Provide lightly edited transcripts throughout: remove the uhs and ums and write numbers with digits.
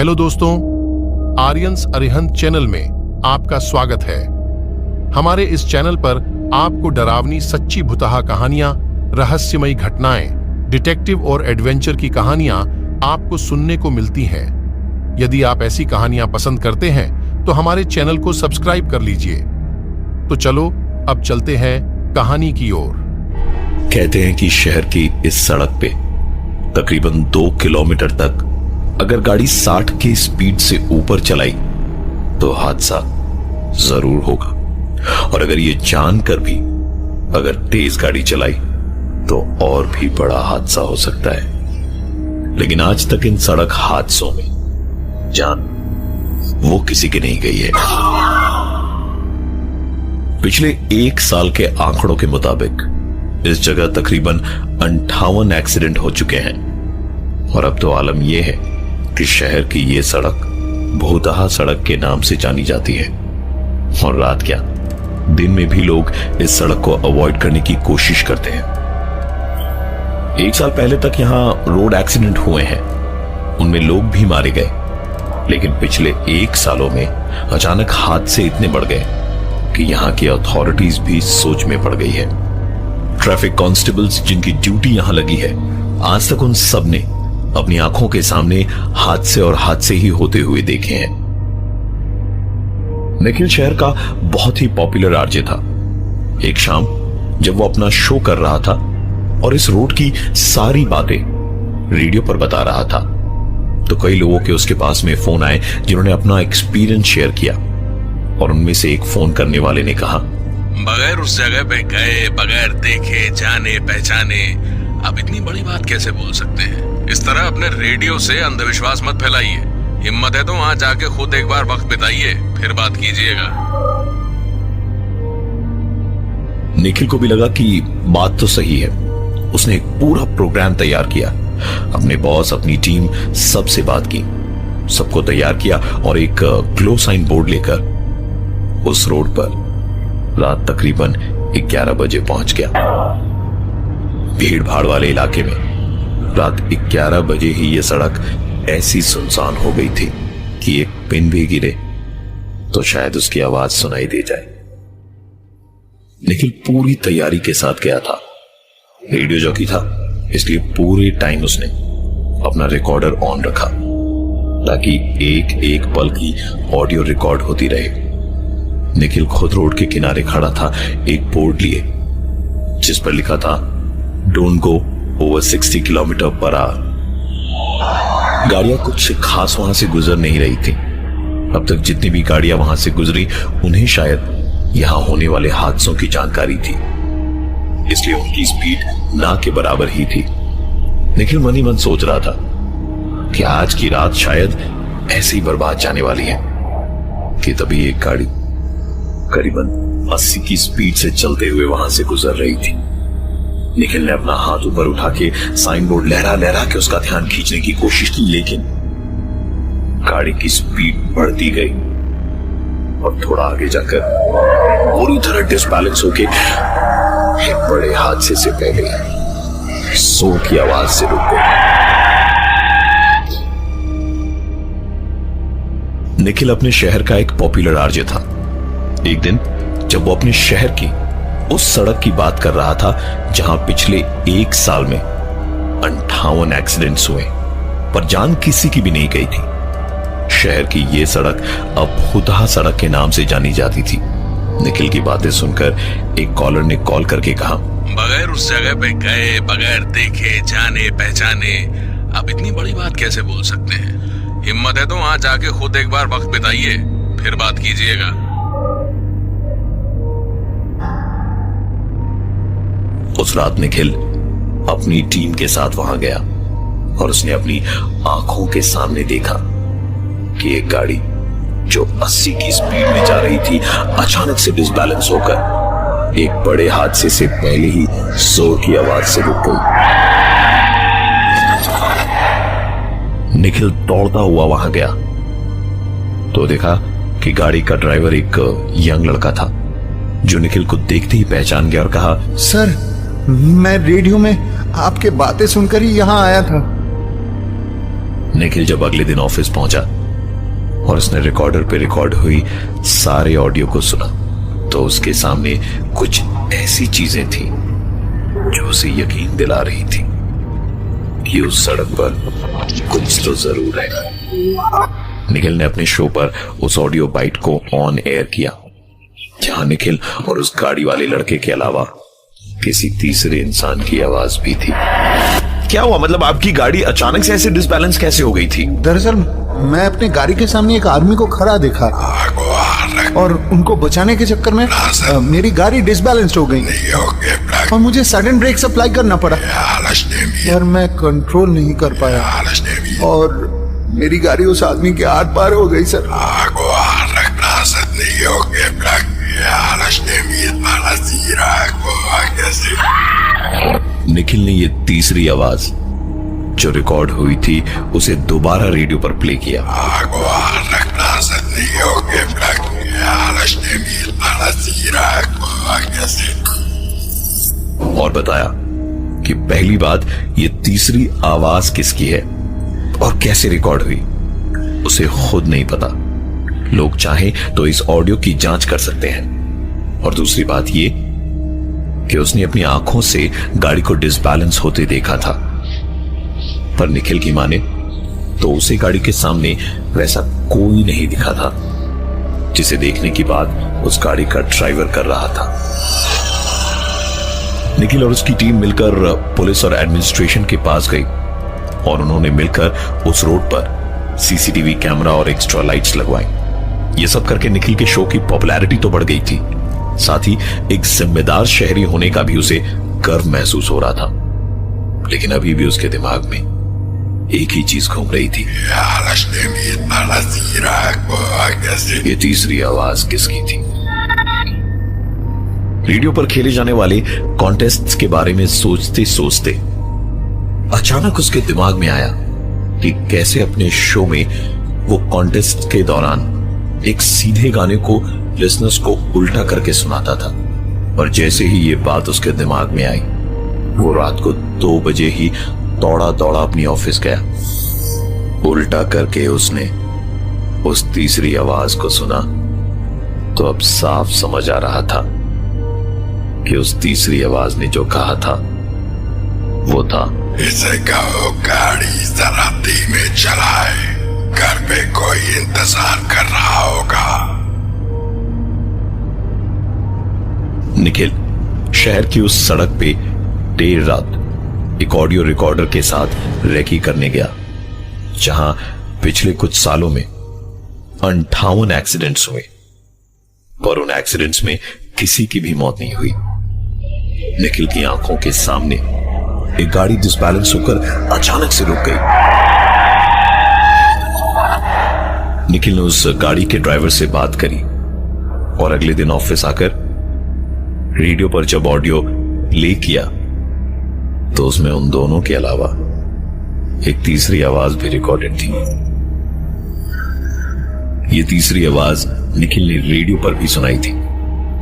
Hello दोस्तों, Aryans Arihant channel में आपका स्वागत है। हमारे इस चैनल पर आपको डरावनी सच्ची भुतहा कहानियां, रहस्यमयी घटनाएं, डिटेक्टिव और एडवेंचर की कहानियां आपको सुनने को मिलती हैं। यदि आप ऐसी कहानियां पसंद करते हैं तो हमारे चैनल को सब्सक्राइब कर लीजिए। तो चलो अब चलते हैं कहानी की ओर। कहते हैं कि शहर की इस सड़क पे तकरीबन 2 किलोमीटर तक अगर गाड़ी 60 की स्पीड से ऊपर चलाई तो हादसा जरूर होगा, और अगर ये जानकर भी अगर तेज गाड़ी चलाई तो और भी बड़ा हादसा हो सकता है। लेकिन आज तक इन सड़क हादसों में जान वो किसी की नहीं गई है। पिछले 1 साल के आंकड़ों के मुताबिक इस जगह तकरीबन 58 एक्सीडेंट हो चुके हैं, और अब तो आलम यह है कि शहर की यह सड़क भूतहा सड़क के नाम से जानी जाती है। और रात क्या, दिन में भी लोग इस सड़क को अवॉइड करने की कोशिश करते हैं। 1 साल पहले तक यहां रोड एक्सीडेंट हुए हैं, उनमें लोग भी मारे गए, लेकिन पिछले 1 सालों में अचानक हादसे इतने बढ़ गए कि यहां की अथॉरिटीज भी सोच में पड़ गई है। ट्रैफिक कांस्टेबल्स जिनकी ड्यूटी यहां लगी है, आज तक उन सब ने अपनी आंखों के सामने हादसे ही होते हुए देखे हैं। निखिल शहर का बहुत ही पॉपुलर आरजे था। एक शाम जब वो अपना शो कर रहा था और इस रोड की सारी बातें रेडियो पर बता रहा था, तो कई लोगों के उसके पास में फोन आए जिन्होंने अपना एक्सपीरियंस शेयर किया। और उनमें से एक फोन करने वाले ने कहा, बगैर उस जगह पे गए, बगैर देखे, जाने पहचाने आप इतनी बड़ी बात कैसे बोल सकते हैं? इस तरह अपने रेडियो से अंधविश्वास मत फैलाइए। हिम्मत है तो वहां जाके खुद एक बार वक्त बिताइए, फिर बात कीजिएगा। निखिल को भी लगा कि बात तो सही है। उसने एक पूरा प्रोग्राम तैयार किया, अपने बॉस, अपनी टीम, सबसे बात की, सबको तैयार किया और एक क्लो साइन बोर्ड लेकर उस रोड पर रात तकरीबन 11 बजे पहुंच गया। भीड़ भाड़ वाले इलाके में रात 11 बजे ही यह सड़क ऐसी सुनसान हो गई थी कि एक पिन भी गिरे तो शायद उसकी आवाज सुनाई दे जाए। निखिल पूरी तैयारी के साथ गया था। रेडियो जॉकी था, इसलिए पूरे टाइम उसने अपना रिकॉर्डर ऑन रखा ताकि एक एक पल की ऑडियो रिकॉर्ड होती रहे। निखिल खुद रोड के किनारे खड़ा था, एक बोर्ड लिए जिस पर लिखा था, don't go over 60 kilometre per hour. गाड़ियां कुछ खास वहां से गुजर नहीं रही थी। अब तक जितनी भी गाड़ियां वहां से गुजरी, उन्हें शायद यहां होने वाले हादसों की जानकारी थी, इसलिए उनकी स्पीड ना के बराबर ही थी। निखिल मन ही मन सोच रहा था कि आज की रात शायद ऐसे ही बर्बाद जाने वाली है कि तभी एक गाड़ी करीबन 80 की स्पीड से चलते हुए वहां से गुजर रही थी। निखिल ने अपना हाथ ऊपर उठा के साइन बोर्ड लहरा लहरा के उसका ध्यान खींचने की कोशिश की, लेकिन गाड़ी की स्पीड बढ़ती गई और थोड़ा आगे जाकर पूरी तरह डिसबैलेंस होके एक बड़े हादसे से पहले शोर की आवाज से रुक गई। निखिल अपने शहर का एक पॉपुलर आरजे था। एक दिन जब वो अपने शहर की उस सड़क की बात कर रहा था जहां पिछले 1 साल में 58 एक्सीडेंट्स हुए, पर जान किसी की भी नहीं गई थी। शहर की यह सड़क अब भूतहा सड़क के नाम से जानी जाती थी। निखिल की बातें सुनकर एक कॉलर ने कॉल करके कहा, बगैर उस जगह पे गए, बगैर देखे, जाने पहचाने आप इतनी बड़ी बात कैसे बोल सकते हैं? हिम्मत है तो वहां जाके खुद एक बार वक्त बिताइए, फिर बात कीजिएगा। उस रात निखिल अपनी टीम के साथ वहां गया और उसने अपनी आंखों के सामने देखा कि एक गाड़ी जो 80 की स्पीड में जा रही थी अचानक से डिसबैलेंस होकर एक बड़े हादसे से पहले ही शोर की आवाज से रुक गई। निखिल दौड़ता हुआ वहां गया तो देखा कि गाड़ी का ड्राइवर एक यंग लड़का था जो निखिल को देखते ही पहचान गया और कहा, सर, मैं रेडियो में आपके बातें सुनकर ही यहां आया था। निखिल जब अगले दिन ऑफिस पहुंचा और उसने रिकॉर्डर पे रिकॉर्ड हुई सारे ऑडियो को सुना, तो उसके सामने कुछ ऐसी चीजें थी जो उसे यकीन दिला रही थी कि उस सड़क पर कुछ तो जरूर है। निखिल ने अपने शो पर उस ऑडियो बाइट को ऑन एयर किया, जहां निखिल और उस गाड़ी वाले लड़के के अलावा किसी तीसरे इंसान की आवाज भी थी। क्या हुआ? मतलब आपकी गाड़ी अचानक से ऐसे डिसबैलेंस कैसे हो गई थी? दरअसल मैं अपने गाड़ी के सामने एक आदमी को खड़ा देखा और उनको बचाने के चक्कर में मेरी गाड़ी डिसबैलेंस हो गई और मुझे सडन ब्रेक्स अप्लाई करना पड़ा यार। मैं कंट्रोल नहीं कर पाया और मेरी गाड़ी उस आदमी के आर पार हो गई सर। निखिल ने ये तीसरी आवाज जो रिकॉर्ड हुई थी उसे दोबारा रेडियो पर प्ले किया और बताया कि पहली बात, ये तीसरी आवाज किसकी है और कैसे रिकॉर्ड हुई उसे खुद नहीं पता। लोग चाहें तो इस ऑडियो की जांच कर सकते हैं। और दूसरी बात ये कि उसने अपनी आंखों से गाड़ी को डिसबैलेंस होते देखा था, पर निखिल की माने तो उसे गाड़ी के सामने वैसा कोई नहीं दिखा था जिसे देखने के बाद उस गाड़ी का ड्राइवर कर रहा था। निखिल और उसकी टीम मिलकर पुलिस और एडमिनिस्ट्रेशन के पास गई और उन्होंने मिलकर उस रोड पर सीसीटीवी कैमरा और एक्स्ट्रा लाइट्स लगवाई। ये सब करके निखिल के शो की पॉपुलैरिटी तो बढ़ गई थी, साथ ही एक जिम्मेदार शहरी होने का भी उसे गर्व महसूस हो रहा था। लेकिन अभी भी उसके दिमाग में एक ही चीज घूम रही थी, ये तीसरी आवाज किसकी थी। रेडियो पर खेले जाने वाले कॉन्टेस्ट्स के बारे में सोचते सोचते अचानक उसके दिमाग में आया कि कैसे अपने शो में वो कॉन्टेस्ट के दौरान एक सीधे गाने को लिसनर्स को उल्टा करके सुनाता था। और जैसे ही ये बात उसके दिमाग में आई, वो रात को 2 बजे ही दौड़ा दौड़ा अपनी ऑफिस गया। उल्टा करके उसने उस तीसरी आवाज को सुना तो अब साफ समझ आ रहा था कि उस तीसरी आवाज ने जो कहा था वो था, इसे कहो गाड़ी जरा धीमे चलाए, घर पे कोई इंतजार कर रहा होगा। निखिल शहर की उस सड़क पे देर रात एक ऑडियो रिकॉर्डर के साथ रेकी करने गया, जहां पिछले कुछ सालों में 58 एक्सीडेंट्स हुए, पर उन एक्सीडेंट्स में किसी की भी मौत नहीं हुई। निखिल की आंखों के सामने एक गाड़ी डिसबैलेंस होकर अचानक से रुक गई। निखिल ने उस गाड़ी के ड्राइवर से बात करी और अगले दिन ऑफिस आकर रेडियो पर जब ऑडियो प्ले किया तो उसमें उन दोनों के अलावा एक तीसरी आवाज भी रिकॉर्डेड थी। ये तीसरी आवाज निखिल ने रेडियो पर भी सुनाई थी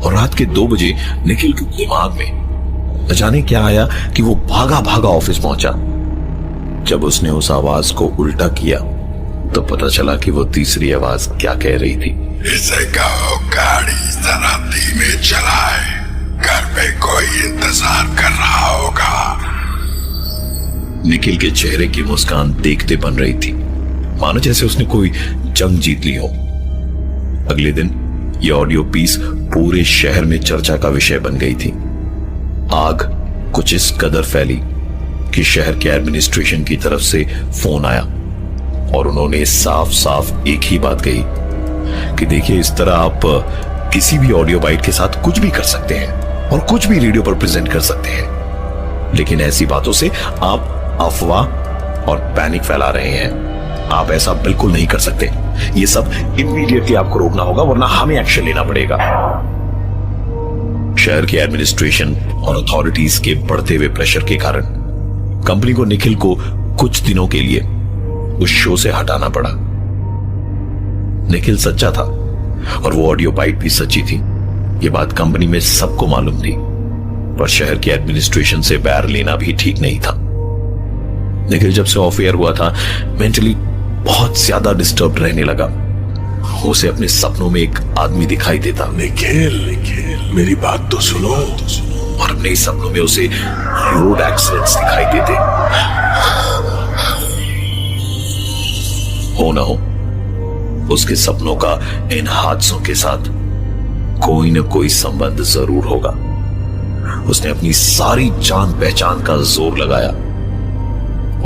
और रात के 2 बजे निखिल के दिमाग में अचानक क्या आया कि वो भागा भागा ऑफिस पहुंचा। जब उसने उस आवाज को उल्टा किया तो पता चला कि वो तीसरी आवाज क्या कह रही थी, इसे कहो गाड़ी जरा धीमे चलाए, घर पे कोई इंतजार कर रहा होगा। निखिल के चेहरे की मुस्कान देखते बन रही थी, मानो जैसे उसने कोई जंग जीत ली हो। अगले दिन यह ऑडियो पीस पूरे शहर में चर्चा का विषय बन गई थी। आग कुछ इस कदर फैली कि शहर के एडमिनिस्ट्रेशन की तरफ से फोन आया और उन्होंने साफ साफ एक ही बात कही कि देखिए, इस तरह आप किसी भी ऑडियो बाइट के साथ कुछ भी कर सकते हैं और कुछ भी रेडियो पर प्रेजेंट कर सकते हैं, लेकिन ऐसी बातों से आप अफवाह और पैनिक फैला रहे हैं। आप ऐसा बिल्कुल नहीं कर सकते। ये सब इमीडिएटली आपको रोकना होगा, वरना हमें एक्शन लेना पड़ेगा। शहर के एडमिनिस्ट्रेशन और अथॉरिटीज के बढ़ते हुए प्रेशर के कारण कंपनी को निखिल को कुछ दिनों के लिए उस शो से हटाना पड़ा। निखिल सच्चा था और वो ऑडियो बाइट भी सच्ची थी। ये बात कंपनी में सबको मालूम थी, पर शहर के एडमिनिस्ट्रेशन से बैर लेना भी ठीक नहीं था। निखिल जब से ऑफ एयर हुआ था मेंटली बहुत ज्यादा डिस्टर्ब रहने लगा। उसे अपने सपनों में एक आदमी दिखाई देता निखिल मेरी बात तो सुनो। और अपने सपनों में उसे रोड एक्सीडेंट्स दिखाई देते। हो ना हो उसके सपनों का इन हादसों के साथ कोई न कोई संबंध जरूर होगा। उसने अपनी सारी जान पहचान का जोर लगाया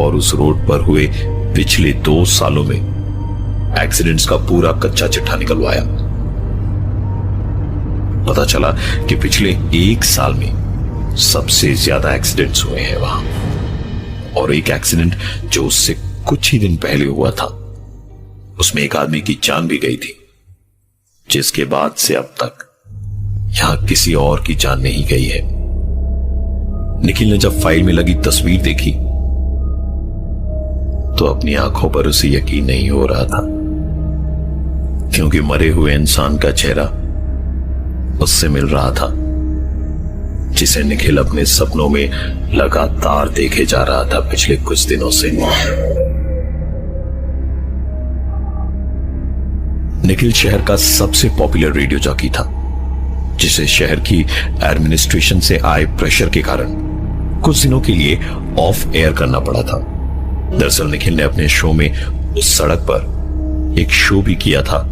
और उस रोड पर हुए पिछले 2 सालों में एक्सीडेंट्स का पूरा कच्चा चिट्ठा निकलवाया। पता चला कि पिछले 1 साल में सबसे ज्यादा एक्सीडेंट्स हुए हैं वहां, और एक एक्सीडेंट जो उससे कुछ ही दिन पहले हुआ था उसमें एक आदमी की जान भी गई थी, जिसके बाद से अब तक यहां किसी और की जान नहीं गई है। निखिल ने जब फाइल में लगी तस्वीर देखी तो अपनी आंखों पर उसे यकीन नहीं हो रहा था, क्योंकि मरे हुए इंसान का चेहरा उससे मिल रहा था जिसे निखिल अपने सपनों में लगातार देखे जा रहा था पिछले कुछ दिनों से। निखिल शहर का सबसे पॉपुलर रेडियो जॉकी था, जिसे शहर की एडमिनिस्ट्रेशन से आए प्रेशर के कारण कुछ दिनों के लिए ऑफ एयर करना पड़ा था। दरअसल निखिल ने अपने शो में उस सड़क पर एक शो भी किया था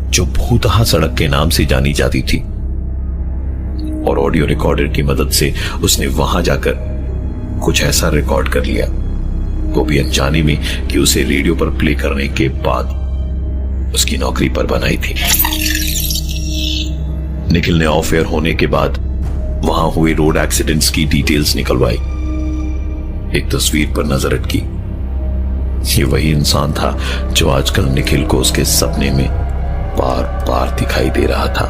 जो भूतहा सड़क के नाम से जानी जाती थी, और ऑडियो रिकॉर्डर की मदद से उसने वहां जाकर कुछ ऐसा रिकॉर्ड कर लिया, वो भी अनजाने में कि उसे रेडियो पर प्ले करने के बाद उसकी नौकरी पर बनाई थी। निखिल ने ऑफ एयर होने के बाद वहां हुए रोड एक्सीडेंट्स की डिटेल्स निकलवाई। एक तस्वीर पर नजर अटकी। ये वही इंसान था जो आजकल निखिल को उसके सपने में बार बार दिखाई दे रहा था।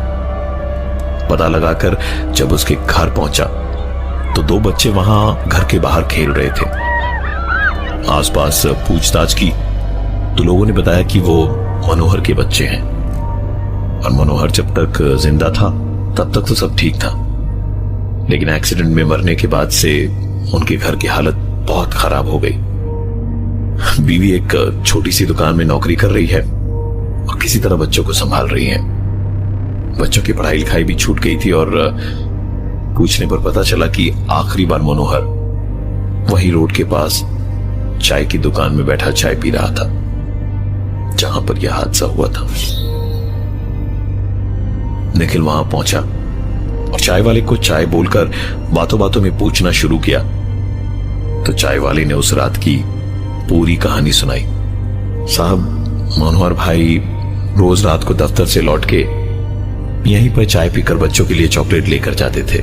पता लगाकर जब उसके घर पहुंचा तो 2 बच्चे वहां घर के बाहर खेल रहे थे। आसपास पूछताछ की तो लोगों ने बताया कि वो मनोहर के बच्चे हैं, और मनोहर जब तक जिंदा था तब तक तो सब ठीक था, लेकिन एक्सीडेंट में मरने के बाद से उनके घर की हालत बहुत खराब हो गई। बीवी एक छोटी सी दुकान में नौकरी कर रही है और किसी तरह बच्चों को संभाल रही है। बच्चों की पढ़ाई लिखाई भी छूट गई थी, और पूछने पर पता चला कि आखिरी बार मनोहर वही रोड के पास चाय की दुकान में बैठा चाय पी रहा था जहां पर यह हादसा हुआ था। निखिल वहां पहुंचा और चाय वाले को चाय बोलकर बातों बातों में पूछना शुरू किया तो चाय वाले ने उस रात की पूरी कहानी सुनाई। साहब, मनोहर भाई रोज रात को दफ्तर से लौट के यहीं पर चाय पीकर बच्चों के लिए चॉकलेट लेकर जाते थे।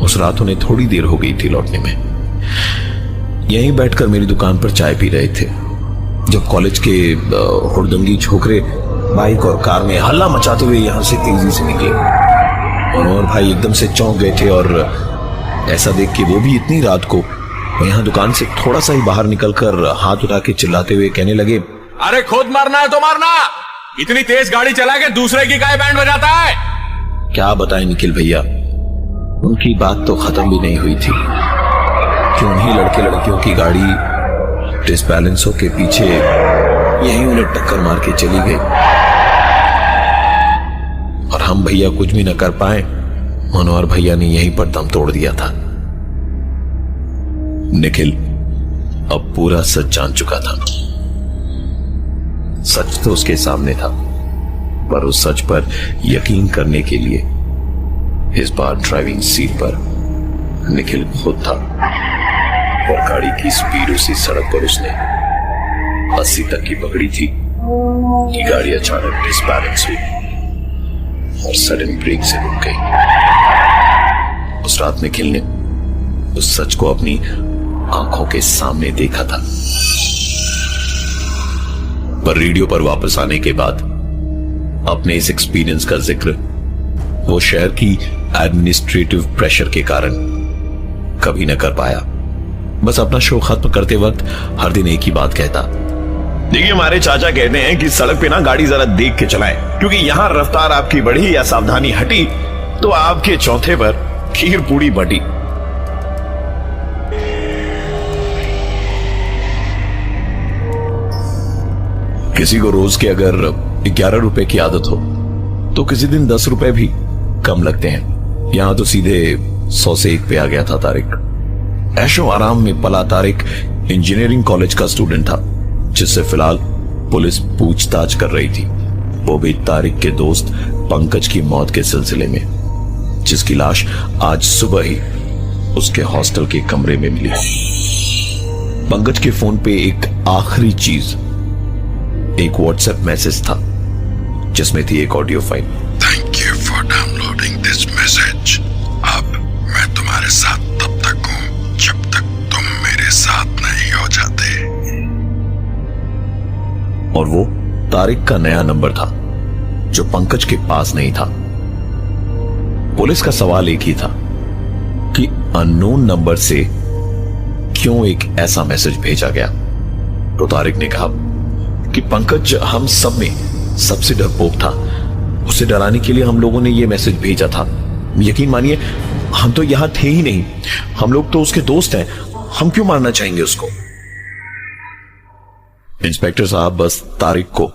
उस रात उन्हें थोड़ी देर हो गई थी लौटने में। यहीं बैठकर मेरी दुकान पर चाय पी रहे थे जब कॉलेज के हुड़दंगी छोकरे बाइक और कार में हल्ला मचाते हुए यहां से तेजी से निकले। मनोहर भाई एकदम से चौंक गए थे, और ऐसा देख के वो भी इतनी रात को यहां दुकान से थोड़ा सा ही बाहर निकलकर हाथ उठा के चिल्लाते हुए कहने लगे, अरे खुद मारना है तो मारना, इतनी तेज गाड़ी चला के दूसरे की काहे बैंड बजाता है। क्या बताएं निखिल भैया, उनकी बात तो खत्म भी नहीं हुई थी कि उन्हीं लड़के लड़कियों की गाड़ी डिसबैलेंस होके पीछे यहीं उन्हें टक्कर मार के चली गई, और हम भैया कुछ भी न कर पाए। मनोहर भैया ने यहीं पर दम तोड़ दिया था। निखिल अब पूरा सच जान चुका था। सच तो उसके सामने था, पर उस सच पर यकीन करने के लिए इस बार ड्राइविंग सीट पर निखिल खुद था, और गाड़ी की स्पीड उसी सड़क पर उसने 80 तक की पकड़ी थी कि गाड़ी अचानक डिसबैलेंस हुई और सडन ब्रेक से रुक गई। उस रात निखिल ने उस सच को अपनी आंखों के सामने देखा था। पर रेडियो पर वापस आने के बाद अपने इस एक्सपीरियंस का जिक्र वो शहर की एडमिनिस्ट्रेटिव प्रेशर के कारण कभी न कर पाया। बस अपना शो खत्म करते वक्त हर दिन एक ही बात कहता, देखिए हमारे चाचा कहते हैं कि सड़क पे ना गाड़ी जरा देख के चलाएं, क्योंकि यहां रफ्तार आपकी बढ़ी या सावधानी हटी तो आपके चौथे पर खीर पूरी बटी। किसी को रोज के अगर 11 रुपए की आदत हो तो किसी दिन 10 रुपए भी कम लगते हैं। यहां तो सीधे 100 से 1 पे आ गया था तारिक। ऐशो आराम में पला तारिक इंजीनियरिंग कॉलेज का स्टूडेंट था, जिससे फिलहाल पुलिस पूछताछ कर रही थी, वो भी तारिक के दोस्त पंकज की मौत के सिलसिले में, जिसकी लाश आज सुबह ही उसके हॉस्टल के कमरे में मिली। पंकज के फोन पे एक आखिरी चीज, एक व्हाट्सएप मैसेज था जिसमें थी एक audio file. Thank you for downloading this message. अब मैं तुम्हारे साथ तब तक हूं जब तक तुम मेरे साथ नहीं हो जाते। और वो तारिक का नया नंबर था जो पंकज के पास नहीं था। पुलिस का सवाल एक ही था कि अननोन नंबर से क्यों एक ऐसा मैसेज भेजा गया। तो तारिक ने कहा कि पंकज हम सब में सबसे डरपोक था, उसे डराने के लिए हम लोगों ने यह मैसेज भेजा था। यकीन मानिए हम तो यहां थे ही नहीं, हम लोग तो उसके दोस्त हैं, हम क्यों मारना चाहेंगे उसको। इंस्पेक्टर साहब बस तारिक को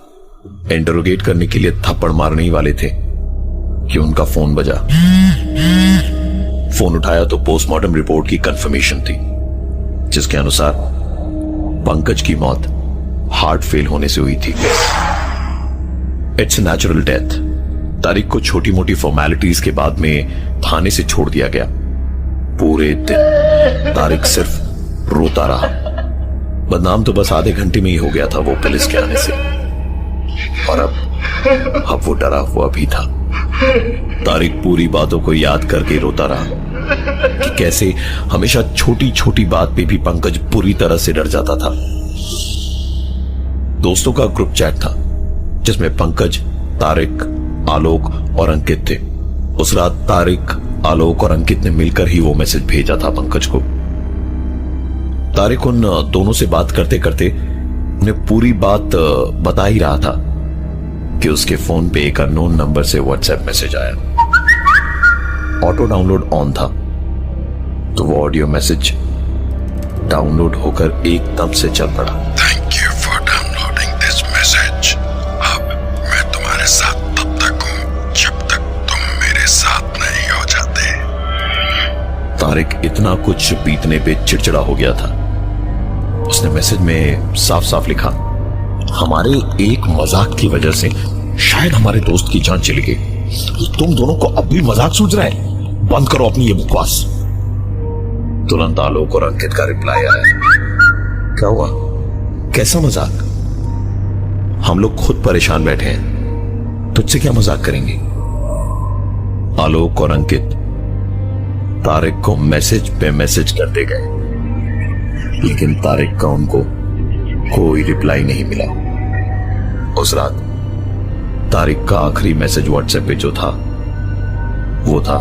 इंटरोगेट करने के लिए थप्पड़ मारने ही वाले थे कि उनका फोन बजा। फोन उठाया तो पोस्टमार्टम रिपोर्ट की कंफर्मेशन थी, जिसके अनुसार पंकज की मौत हार्ट फेल होने से हुई थी। It's natural death. तारिक को छोटी मोटी फॉर्मेलिटीज के बाद में थाने से छोड़ दिया गया। पूरे दिन तारिक सिर्फ रोता रहा। बदनाम तो बस आधे घंटे में ही हो गया था वो पुलिस के आने से, और अब वो डरा हुआ भी था। तारिक पूरी बातों को याद करके रोता रहा कि कैसे हमेशा छोटी छोटी बात पे भी पंकज बुरी तरह से डर जाता था। दोस्तों का ग्रुप चैट था जिसमें पंकज, तारिक, आलोक और अंकित थे। उस रात तारिक, आलोक और अंकित ने मिलकर ही वो मैसेज भेजा था पंकज को। तारिक उन दोनों से बात करते करते उन्हें पूरी बात बता ही रहा था कि उसके फोन पे एक अननोन नंबर से व्हाट्सएप मैसेज आया। ऑटो डाउनलोड ऑन था तो वो ऑडियो मैसेज डाउनलोड होकर एकदम से चल पड़ा। Thank you for downloading this message. अब मैं तुम्हारे साथ तब तक हूं जब तक तुम मेरे साथ नहीं हो जाते। तारिक इतना कुछ बीतने पे चिड़चिड़ा हो गया था। उसने मैसेज में साफ साफ लिखा, हमारे एक मजाक की वजह से शायद हमारे दोस्त की जान चली गई। तुम दोनों को अब भी मजाक सूझ रहा है? बंद करो अपनी ये बकवास। तुरंत आलोक और अंकित का रिप्लाई आया, क्या हुआ, कैसा मजाक? हम लोग खुद परेशान बैठे हैं, तुझसे क्या मजाक करेंगे? आलोक और अंकित तारिक को मैसेज पे मैसेज करते गए, लेकिन तारिक का उनको कोई रिप्लाई नहीं मिला। उस रात तारिक का आखिरी मैसेज व्हाट्सएप पे जो था वो था,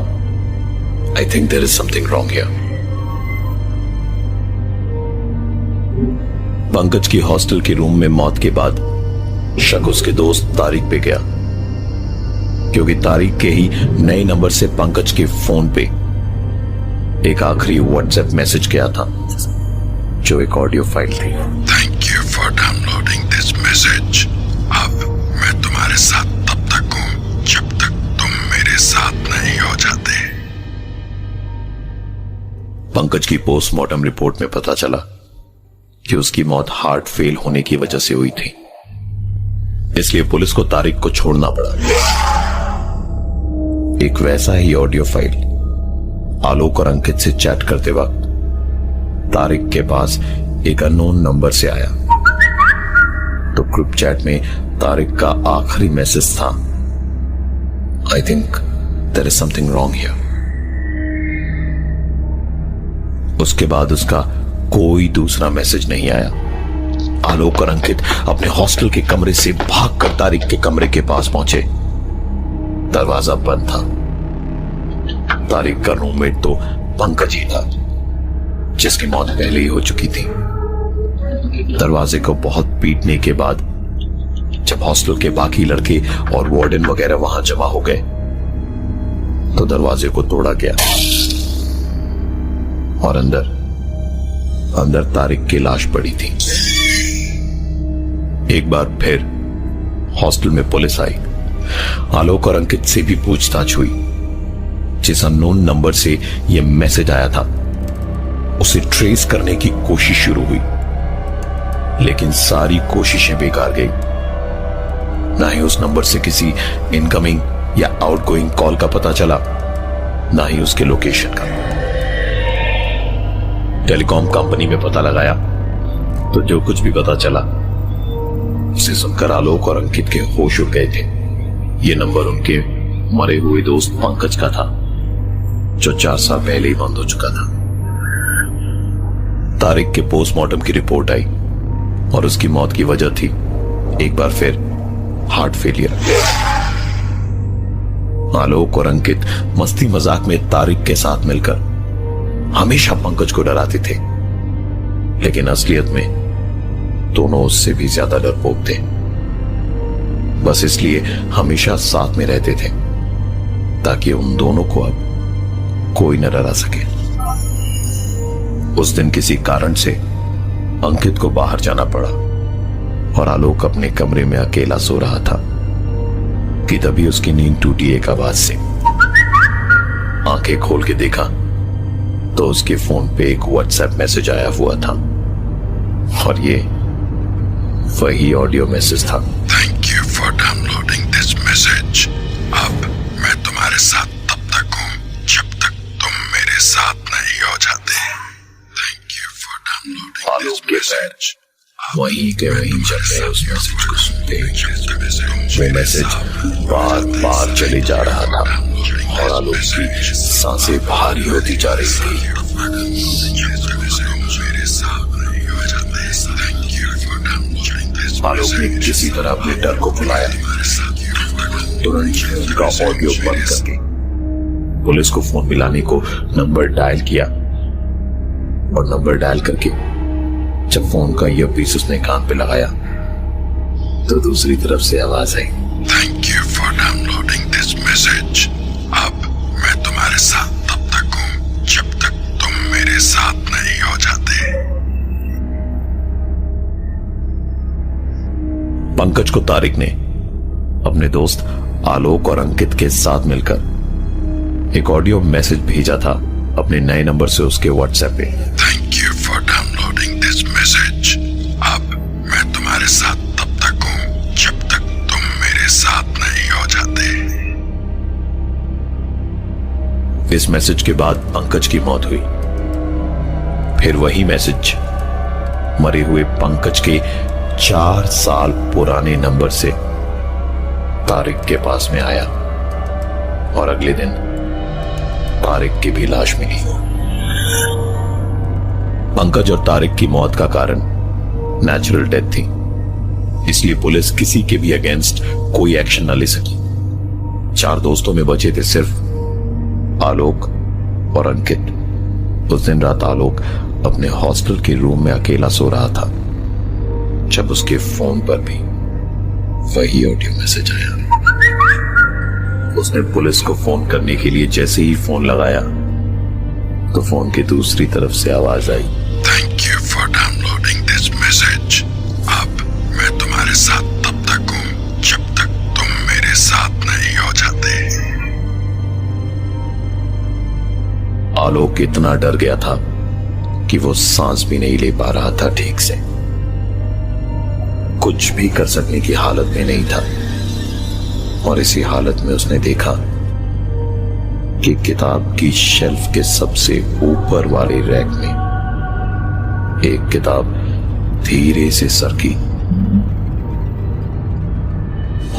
I think there is something wrong here. Pankaj की हॉस्टल के रूम में मौत के बाद शक उसके दोस्त तारिक पे गया, क्योंकि तारिक के ही नए नंबर से पंकज के फोन पे एक आखिरी व्हाट्सएप मैसेज गया था जो एक ऑडियो फाइल थी। Thank you for downloading this message. अब मैं तुम्हारे साथ तब तक हूं जब तक तुम मेरे साथ नहीं हो जाते। पंकज की पोस्टमार्टम रिपोर्ट में पता चला कि उसकी मौत हार्ट फेल होने की वजह से हुई थी, इसलिए पुलिस को तारिक को छोड़ना पड़ा। एक वैसा ही ऑडियो फाइल आलोक और अंकित से चैट करते वक्त तारिक के पास एक अननोन नंबर से आया। तो ग्रुप चैट में तारिक का आखिरी मैसेज था, I think there is something wrong here. उसके बाद उसका कोई दूसरा मैसेज नहीं आया। आलोक और अंकित अपने हॉस्टल के कमरे से भागकर तारिक के कमरे के पास पहुंचे। दरवाजा बंद था। तारिक का रूममेट तो पंकज ही था, जिसकी मौत पहले ही हो चुकी थी। दरवाजे को बहुत पीटने के बाद जब हॉस्टल के बाकी लड़के और वार्डन वगैरह वहां जमा हो गए तो दरवाजे को तोड़ा गया और अंदर तारिक की लाश पड़ी थी। एक बार फिर हॉस्टल में पुलिस आई। आलोक और अंकित से भी पूछताछ हुई। जिस अननोन नंबर से यह मैसेज आया था उसे ट्रेस करने की कोशिश शुरू हुई, लेकिन सारी कोशिशें बेकार गई। ना ही उस नंबर से किसी इनकमिंग या आउटगोइंग कॉल का पता चला, ना ही उसके लोकेशन का। टेलीकॉम कंपनी में पता लगाया तो जो कुछ भी पता चला उसे सुनकर आलोक और अंकित के होश उड़ गए थे। यह नंबर उनके मरे हुए दोस्त पंकज का था, जो 4 साल पहले ही बंद हो चुका था। तारिक के पोस्टमार्टम की रिपोर्ट आई और उसकी मौत की वजह थी एक बार फिर हार्ट फेलियर। आलोक और अंकित मस्ती मजाक में तारिक के साथ मिलकर हमेशा पंकज को डराते थे, लेकिन असलियत में दोनों उससे भी ज्यादा डरपोक थे। बस इसलिए हमेशा साथ में रहते थे ताकि उन दोनों को अब कोई न डरा सके। उस दिन किसी कारण से अंकित को बाहर जाना पड़ा और आलोक अपने कमरे में अकेला सो रहा था कि तभी उसकी नींद टूटी एक आवाज से। आंखें खोल के देखा तो उसके फोन पे एक व्हाट्सएप मैसेज आया हुआ था और ये वही ऑडियो मैसेज था। Thank you for downloading this message. अब मैं तुम्हारे साथ तब तक हूँ जब तक तुम मेरे साथ नहीं हो जाते। थैंक यू फॉर डाउनलोडिंग आलोक के पैर वहीं के वहीं जब मैं उस मैसेज को सुनते वो मैसेज बार बार चले जा रहा था और आलोक की सांसें भारी होती जा रही थी। आलोक ने किसी तरह अपने डर को भुलाया। तुरंत उनका ऑडियो बंद करके पुलिस को फोन मिलाने को नंबर डायल किया और नंबर डायल करके जब फोन का ईयरपीस उसने कान पे लगाया तो दूसरी तरफ से आवाज आई, thank you for downloading this message. अब मैं तुम्हारे साथ तब तक हूँ जब तक तुम मेरे साथ नहीं हो जाते। पंकज को तारिक ने अपने दोस्त आलोक और अंकित के साथ मिलकर एक ऑडियो मैसेज भेजा था अपने नए नंबर से उसके व्हाट्सएप पे। Thank you for downloading this message. अब मैं तुम्हारे साथ तब तक हूँ जब तक तुम मेरे साथ नहीं हो जाते। इस मैसेज के बाद पंकज की मौत हुई। फिर वही मैसेज मरे हुए पंकज के 4 साल पुराने नंबर से तारिक के पास में आया और अगले दिन तारिक की भी लाश मिली। पंकज और तारिक की मौत का कारण नेचुरल डेथ थी, इसलिए पुलिस किसी के भी अगेंस्ट कोई एक्शन न ले सकी। 4 दोस्तों में बचे थे सिर्फ आलोक और अंकित। उस दिन रात आलोक अपने हॉस्टल के रूम में अकेला सो रहा था जब उसके फोन पर भी वही ऑडियो मैसेज आया। उसने पुलिस को फोन करने के लिए जैसे ही फोन लगाया तो फोन की दूसरी तरफ से आवाज आई, thank you for downloading this message. अब मैं तुम्हारे साथ तब तक हूँ जब तक तुम मेरे साथ नहीं हो जाते। आलोक इतना डर गया था कि वो सांस भी नहीं ले पा रहा था ठीक से। कुछ भी कर सकने की हालत में नहीं था और इसी हालत में उसने देखा कि किताब की शेल्फ के सबसे ऊपर वाले रैक में एक किताब धीरे से सरकी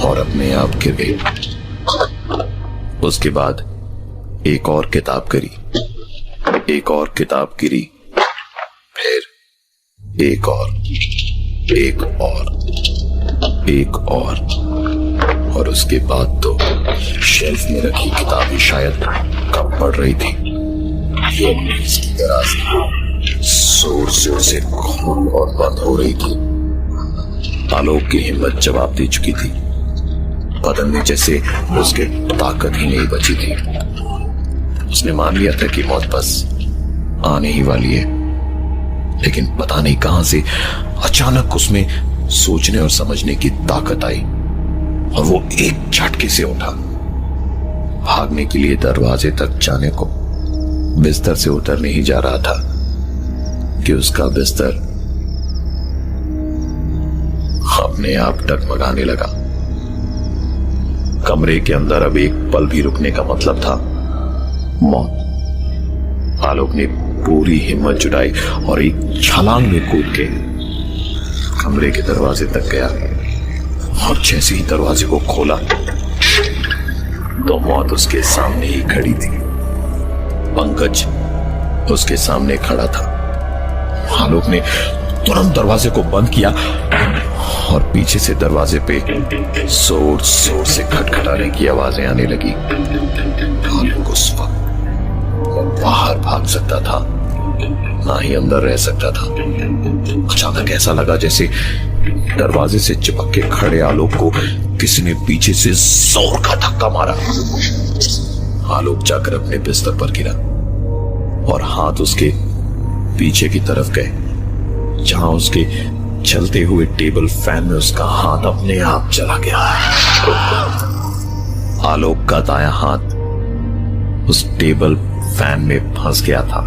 और अपने आप गिर गई। उसके बाद एक और किताब गिरी, एक और किताब गिरी, फिर एक और, एक और उसके बाद तो शेल्फ में रखी किताबें शायद कम पढ़ रही थी। ये इसकी तरह जोर जोर से खोल और बंद हो रही थी। आलोक की हिम्मत जवाब दे चुकी थी। बदन में जैसे उसके ताकत ही नहीं बची थी। उसने मान लिया था कि मौत बस आने ही वाली है, लेकिन पता नहीं कहां से अचानक उसमें सोचने और समझने की ताकत आई और वो एक झटके से उठा। भागने के लिए दरवाजे तक जाने को बिस्तर से उतर नहीं जा रहा था कि उसका बिस्तर अपने आप डगमगाने लगा। कमरे के अंदर अब एक पल भी रुकने का मतलब था मौत। आलोक ने पूरी हिम्मत जुटाई और एक छलांग में कूद के कमरे के दरवाजे तक गया और जैसे ही दरवाजे को खोला तो मौत उसके सामने ही खड़ी थी। पंकज उसके सामने खड़ा था। आलोक ने तुरंत दरवाजे को बंद किया और पीछे से दरवाजे पे जोर जोर से खटखटाने की आवाजें आने लगी। आलोक उस वक्त बाहर भाग सकता था ना ही अंदर रह सकता था। अचानक ऐसा लगा जैसे दरवाजे से चिपक के खड़े आलोक को किसी ने पीछे से जोर का धक्का मारा। आलोक जाकर अपने बिस्तर पर गिरा और हाथ उसके पीछे की तरफ गए, जहां उसके चलते हुए टेबल फैन में उसका हाथ अपने आप चला गया। आलोक का दायां हाथ उस टेबल फैन में फंस गया था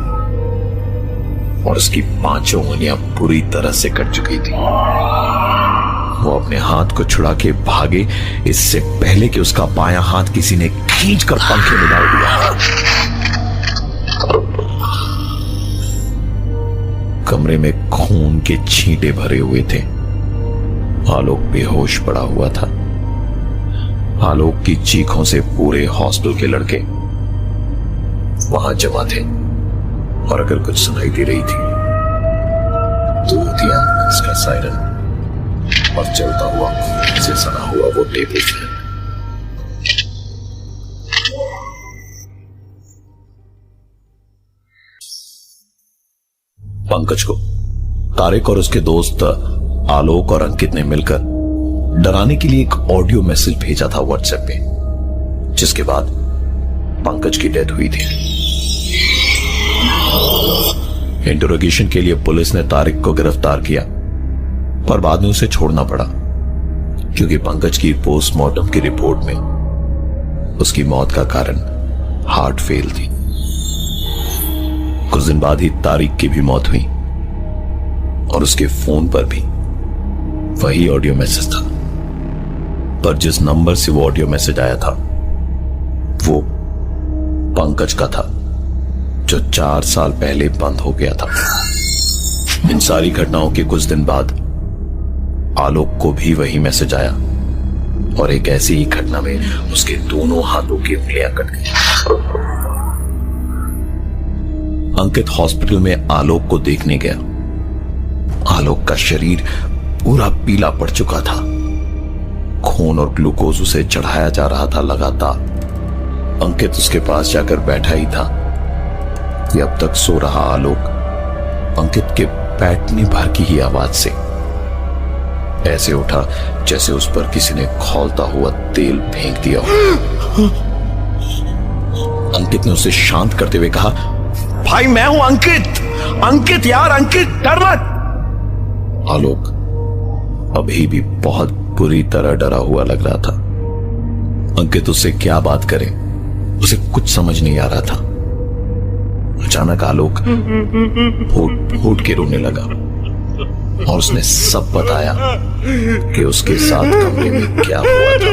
और उसकी पांचों उंगलियां पूरी तरह से कट चुकी थी। वो अपने हाथ को छुड़ा के भागे इससे पहले कि उसका बायां हाथ किसी ने खींचकर पंखे में डाल दिया। कमरे में खून के छींटे भरे हुए थे। आलोक बेहोश पड़ा हुआ था। आलोक की चीखों से पूरे हॉस्टल के लड़के वहां जमा थे और अगर कुछ सुनाई दे रही थी तो थी एम्बुलेंस का सायरन और चलता हुआ से सना हुआ वो टेबल फैन। पंकज को तारिक और उसके दोस्त आलोक और अंकित ने मिलकर डराने के लिए एक ऑडियो मैसेज भेजा था व्हाट्सएप पे, जिसके बाद पंकज की डेथ हुई थी। इंटरोगेशन के लिए पुलिस ने तारिक को गिरफ्तार किया, पर बाद में उसे छोड़ना पड़ा क्योंकि पंकज की पोस्टमार्टम की रिपोर्ट में उसकी मौत का कारण हार्ट फेल थी। कुछ दिन बाद ही तारिक की भी मौत हुई और उसके फोन पर भी वही ऑडियो मैसेज था, पर जिस नंबर से वो ऑडियो मैसेज आया था वो पंकज का था, जो 4 साल पहले बंद हो गया था। इन सारी घटनाओं के कुछ दिन बाद आलोक को भी वही मैसेज आया और एक ऐसी ही घटना में उसके दोनों हाथों की उंगलियां कट गई। अंकित हॉस्पिटल में आलोक को देखने गया। आलोक का शरीर पूरा पीला पड़ चुका था। खून और ग्लूकोज उसे चढ़ाया जा रहा था लगातार। अंकित उसके पास जाकर बैठा ही था कि अब तक सो रहा आलोक अंकित के बैठने भर की ही आवाज से ऐसे उठा जैसे उस पर किसी ने खौलता हुआ तेल फेंक दिया हो। अंकित ने उसे शांत करते हुए कहा, भाई मैं हूं अंकित। अंकित यार, अंकित डर मत। आलोक अभी भी बहुत बुरी तरह डरा हुआ लग रहा था। अंकित उससे क्या बात करे, उसे कुछ समझ नहीं आ रहा था। अचानक आलोक फूट के रोने लगा और उसने सब बताया कि उसके साथ कमरे में क्या हुआ था,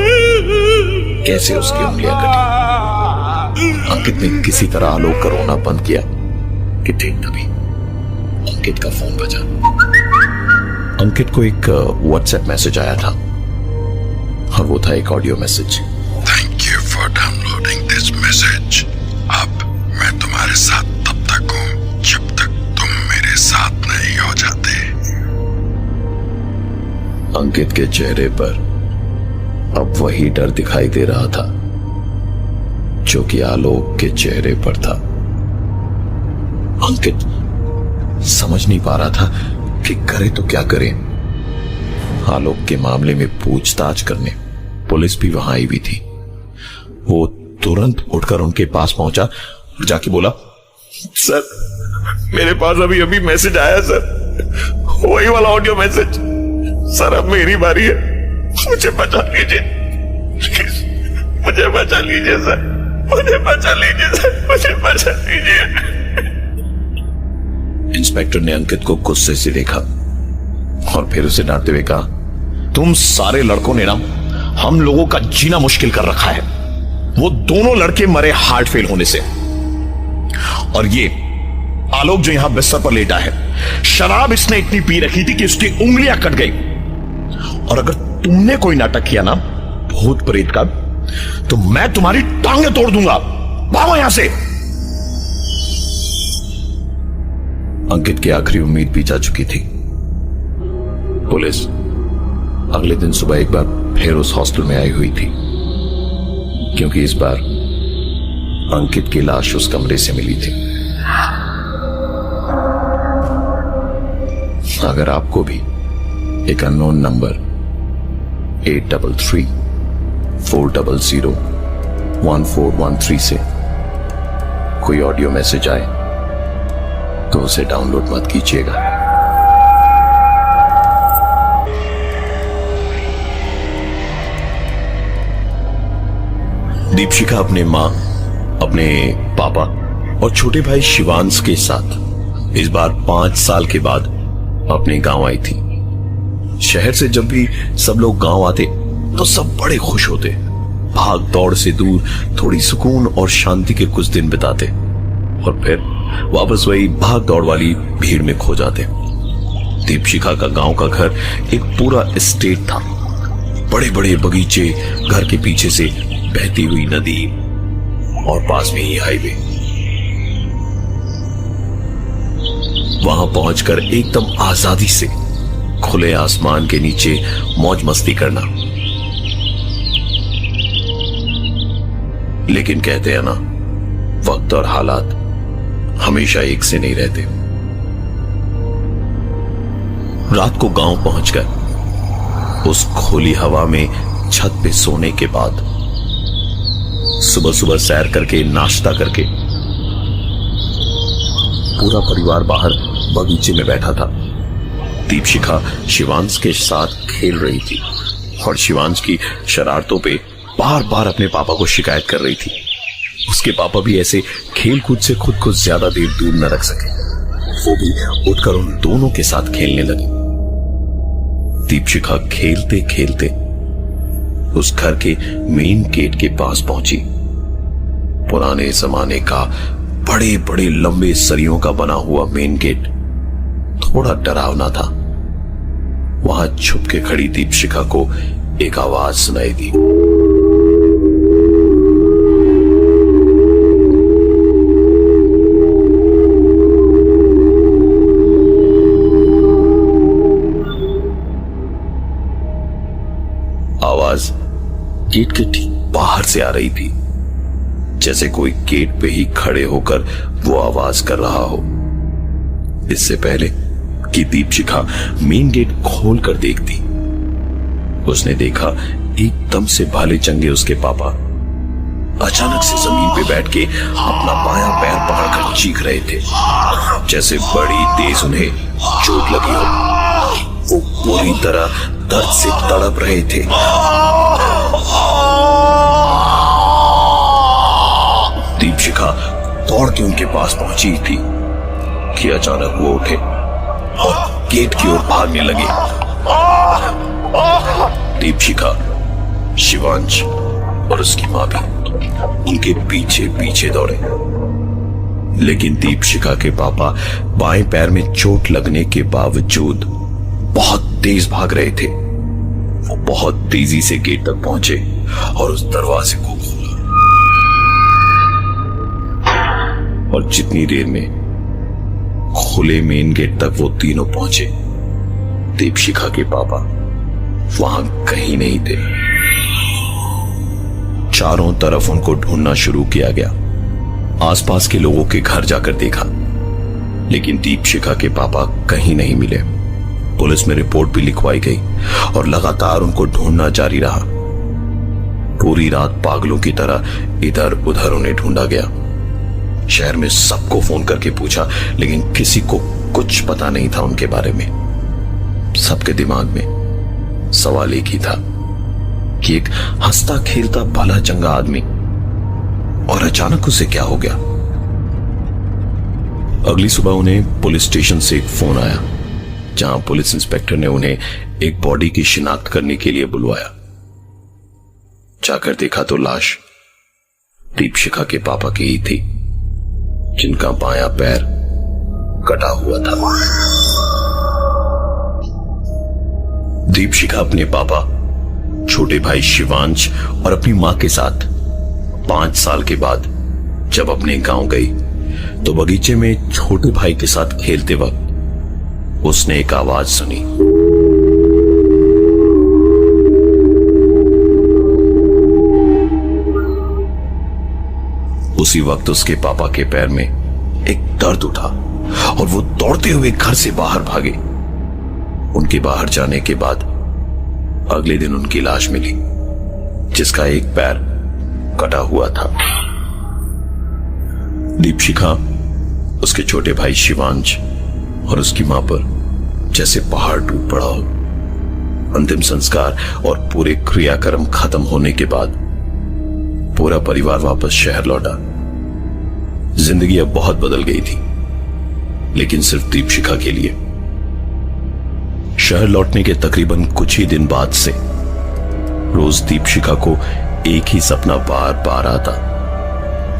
कैसे उसकी उंगलियां कटी। अंकित ने किसी तरह आलोक का रोना बंद किया कि ठीक तभी अंकित का फोन बजा। अंकित को एक व्हाट्सएप मैसेज आया था और वो था एक audio message. Thank you for downloading this message. अब मैं तुम्हारे साथ तब तक हूं जब तक तुम मेरे साथ नहीं हो जाते। अंकित के चेहरे पर अब वही डर दिखाई दे रहा था जो कि आलोक के चेहरे पर था। अंकित समझ नहीं पा रहा था कि करे तो क्या करे। आलोक के मामले में पूछताछ करने पुलिस भी वहां आई हुई थी। वो तुरंत उठकर उनके पास पहुंचा और जाके बोला, सर मेरे पास अभी अभी मैसेज आया सर, वही वाला ऑडियो मैसेज। सर अब मेरी बारी है, मुझे बचा लीजिए। मुझे बचा लीजिए सर, मुझे बचा लीजिए सर, मुझे बचा लीजिए। इंस्पेक्टर ने अंकित को गुस्से से देखा और फिर उसे डांटते हुए कहा, तुम सारे लड़कों ने ना हम लोगों का जीना मुश्किल कर रखा है। वो दोनों लड़के मरे हार्ट फेल होने से, और ये आलोक जो यहां बिस्तर पर लेटा है, शराब इसने इतनी पी रखी थी कि उसकी उंगलियां कट गई। और अगर तुमने कोई नाटक किया ना भूत प्रेत का, तो मैं तुम्हारी टांगें तोड़ दूंगा। भागो यहां से। अंकित की आखिरी उम्मीद भी जा चुकी थी। पुलिस अगले दिन सुबह एक बार फिर उस हॉस्टल में आई हुई थी, क्योंकि इस बार अंकित की लाश उस कमरे से मिली थी। अगर आपको भी एक अननोन नंबर 8334001413 से कोई ऑडियो मैसेज आए तो उसे डाउनलोड मत कीजिएगा। दीपशिखा अपने मां, अपने पापा और छोटे भाई शिवांश के साथ इस बार 5 साल के बाद अपने गांव आई थी। शहर से जब भी सब लोग गांव आते तो सब बड़े खुश होते, भाग दौड़ से दूर थोड़ी सुकून और शांति के कुछ दिन बिताते और फिर वापस वही भाग दौड़ वाली भीड़ में खो जाते। दीपशिखा का गांव का घर एक पूरा एस्टेट था। बड़े बड़े बगीचे, घर के पीछे से बहती हुई नदी और पास में ही हाईवे। वहां पहुंचकर एकदम आजादी से खुले आसमान के नीचे मौज मस्ती करना। लेकिन कहते हैं ना, वक्त और हालात हमेशा एक से नहीं रहते। रात को गांव पहुंचकर उस खुली हवा में छत पे सोने के बाद सुबह सुबह सैर करके नाश्ता करके पूरा परिवार बाहर बगीचे में बैठा था। दीपशिखा शिवांश के साथ खेल रही थी और शिवांश की शरारतों पे बार बार अपने पापा को शिकायत कर रही थी। उसके पापा भी ऐसे खेल कूद से खुद को ज्यादा देर दूर न रख सके, वो भी उठकर उन दोनों के साथ खेलने लगे। दीपशिखा खेलते खेलते उस घर के मेन गेट के पास पहुंची। पुराने जमाने का बड़े बड़े लंबे सरियों का बना हुआ मेन गेट थोड़ा डरावना था। वहां छुप के खड़ी दीपशिखा को एक आवाज सुनाई दी। आवाज गेट के ठीक बाहर से आ रही थी, जैसे कोई गेट पे ही खड़े होकर वो आवाज कर रहा हो। इससे पहले कि दीपशिखा मेन गेट खोल कर देखती, उसने देखा एकदम से भाले चंगे उसके पापा अचानक से जमीन पे बैठ के अपना बायां पैर पकड़कर चीख रहे थे, जैसे बड़ी तेज उन्हें चोट लगी हो। वो पूरी तरह दर्द से तड़प रहे थे। दीपशिखा दौड़ के उनके पास पहुंची थी कि अचानक वो उठे और गेट की ओर भागने लगे। दीपशिखा, शिवांश और उसकी मां भी उनके पीछे पीछे दौड़े, लेकिन दीपशिखा के पापा बाएं पैर में चोट लगने के बावजूद बहुत तेज भाग रहे थे। वो बहुत तेजी से गेट तक पहुंचे और उस दरवाजे को खोला, और जितनी देर में खुले मेन गेट तक वो तीनों पहुंचे, दीपशिखा के पापा वहां कहीं नहीं थे। चारों तरफ उनको ढूंढना शुरू किया गया। आसपास के लोगों के घर जाकर देखा, लेकिन दीपशिखा के पापा कहीं नहीं मिले। पुलिस में रिपोर्ट भी लिखवाई गई और लगातार उनको ढूंढना जारी रहा। पूरी रात पागलों की तरह इधर उधर उन्हें ढूंढा गया। शहर में सबको फोन करके पूछा, लेकिन किसी को कुछ पता नहीं था उनके बारे में। सबके दिमाग में सवाल एक ही था कि एक हंसता खेलता भला चंगा आदमी, और अचानक उसे क्या हो गया। अगली सुबह उन्हें पुलिस स्टेशन से एक फोन आया, जहां पुलिस इंस्पेक्टर ने उन्हें एक बॉडी की शिनाख्त करने के लिए बुलवाया। जाकर देखा तो लाश दीपशिखा के पापा की ही थी, जिनका बायां पैर कटा हुआ था। दीपशिखा अपने पापा, छोटे भाई शिवांश और अपनी मां के साथ 5 साल के बाद जब अपने गांव गई तो बगीचे में छोटे भाई के साथ खेलते वक्त उसने एक आवाज सुनी। उसी वक्त उसके पापा के पैर में एक दर्द उठा और वो दौड़ते हुए घर से बाहर भागे। उनके बाहर जाने के बाद अगले दिन उनकी लाश मिली, जिसका एक पैर कटा हुआ था। दीपशिखा, उसके छोटे भाई शिवांश और उसकी मां पर जैसे पहाड़ टूट पड़ा हो। अंतिम संस्कार और पूरे क्रियाक्रम खत्म होने के बाद पूरा परिवार वापस शहर लौटा। जिंदगी अब बहुत बदल गई थी, लेकिन सिर्फ दीपशिखा के लिए। शहर लौटने के तकरीबन कुछ ही दिन बाद से रोज दीपशिखा को एक ही सपना बार बार आता।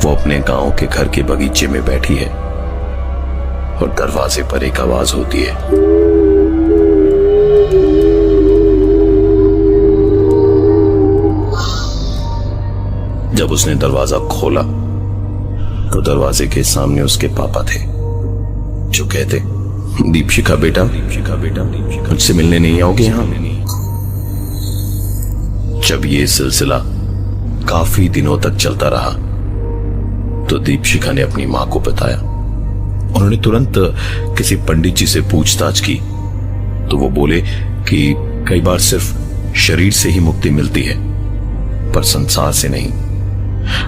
वो अपने गांव के घर के बगीचे में बैठी है और दरवाजे पर एक आवाज होती है। जब उसने दरवाजा खोला तो दरवाजे के सामने उसके पापा थे, जो कहते, दीपशिखा बेटा, मुझसे मिलने नहीं आओगे यहां? जब ये सिलसिला काफी दिनों तक चलता रहा तो दीपशिखा ने अपनी मां को बताया। उन्होंने तुरंत किसी पंडित जी से पूछताछ की तो वो बोले कि कई बार सिर्फ शरीर से ही मुक्ति मिलती है, पर संसार से नहीं।